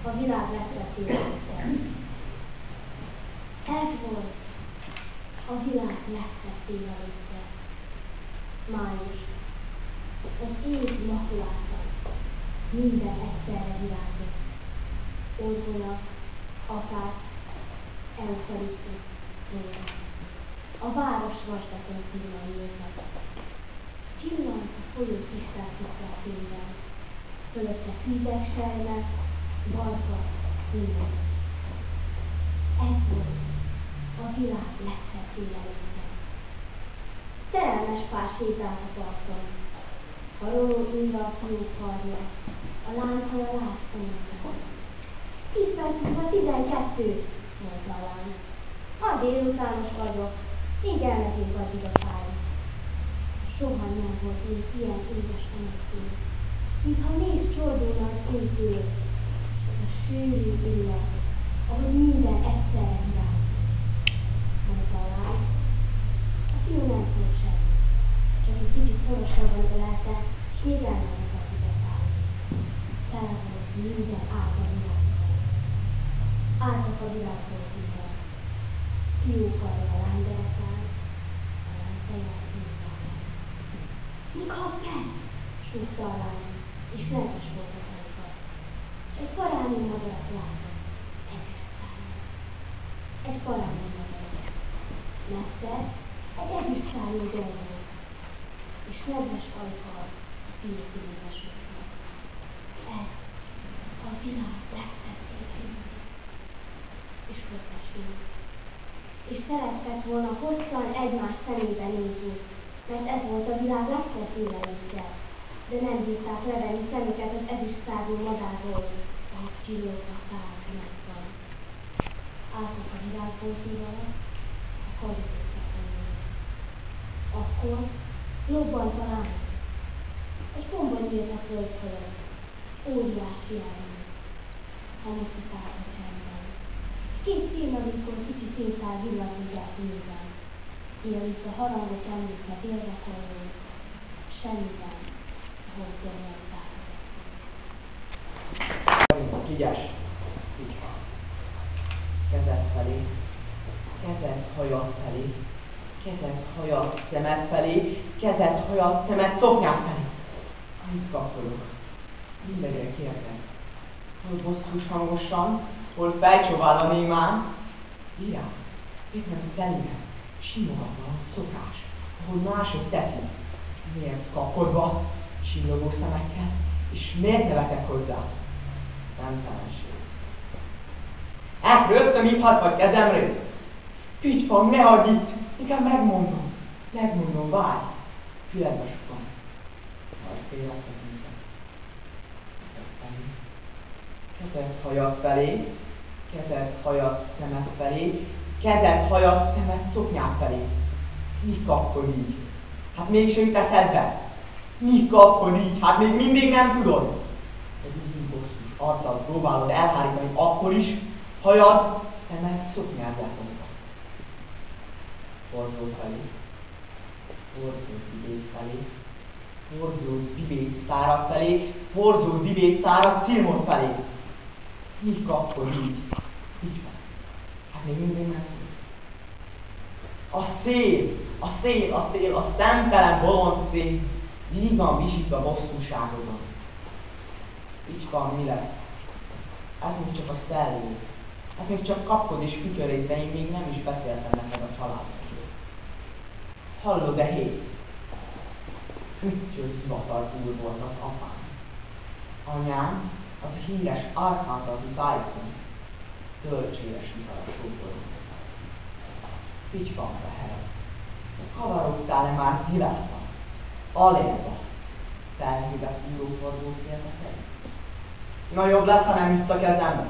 a világ legszebb élettel. Ez volt a világ legszebb élettel. Május, az ég makulátlan, minden egyszerre virágzott. Orgonak, akár eukaliptus róla. A város vastakon pillanókat. Csillant a folyó tisztát fényben. Fölötte hűvek sejnek, barka, minden. Ez volt a világ legszebb élettel. Szerelmes pár sétált a parton. A roló ülve a fiúk karja, a lánghal a lászkonyára. 10 perc múlva 12, mondta a lány. Ma délutános vagyok, így elmegyünk a divatára. Soha nem volt még ilyen édes emlékén, mintha még csordulna az égtől, és az a sűrű illat, ahogy minden egyszerre virág. Mondta a lány. A fiú nem szólt semmit, csak egy kicsit szorosabban ölelte, és még elmentek a divatára. Tele volt minden ága virággal. Álltak a virágboltban. Fiú karja a lány derekán, a lány fejjel nyújtál. Mi kapsz ezt? Súgta a lány, és nedves volt a fejka. Egy parányi madarat látott. Egy parányi madarat. Messze egy ezüstszárnyú dolgozó, és nedves ajkal fiú fülőbe súgta. Ez a világ legszebb életünk. És folytassunk. És szerettek volna hosszan egymás szemébe nézni, mert ez volt a világ legszebb életükkel, de nem bírták levenni szemüket az ezüstszárnyú madárról, ahogy csillog a száraz megvan. Álltak a virágboltúval, a karikóztak volna. Akkor lobbant a lány. Egy bomba nyílt a föld fölött, óriási járni, hamottiták a csendben. Két színadikon kicsi színszál villanyozzák nyilván, mielőtt a harangos emléket érdekelni, semmiben, ahol görnyelták. Kigyes, így van. Kezed felé, kezed hajad felé, kezed hajad szemed felé, kezed hajad szemed szoknyád felé. Mit kapcsolok? Mindegyek kérlek. Hol bosszus hangosan, hol felcsóvál a némán. Virág, éppen felére, simogatva a szokás, ahol mások teszik. Miért kapkodva, csillogó szemekkel, és miért nevetek hozzá? Szemtelenség. Elrőttem itt a kezemről. Pityfam, ne hagyj itt, inkább megmondom, várj. Füledbe sokan. Majd félretek minden. Kezed hajad felé, kezed hajad szemed felé, kezed hajad szemed szoknyád felé. Mi kapkod így? Hát mégsem teszed be. Mi kapkod így? Hát még mindig nem tudod. Egy így bosszus arccal próbálod elhárítani akkor is, hajad szemed szoknyád lefonta. Fordulj felé, fordulj Dibét felé, fordulj Dibét szárad felé, fordulj Dibét szárad Szilmon felé. Mi kapkod így? Így van. Hát még mindig nem tudod. A szél, a szemtelen bolond szél, vígan visítva bosszúságodon. Így van, mi lesz? Ez még csak a szellő. Ez még csak kapkod és fütyörész, de én még nem is beszéltem neked a családodról. Hallod-e hét? Fütyös zivatar volt az apám. Anyám az híres Arkansas tájfun. Tölcséres vitaras sókoló. Így van behel. Kavarodtál-e már szíveszva? Alérva. Felhívett íróforduló kérdezett. Na jobb lesz, ha nem üssz a kezembe.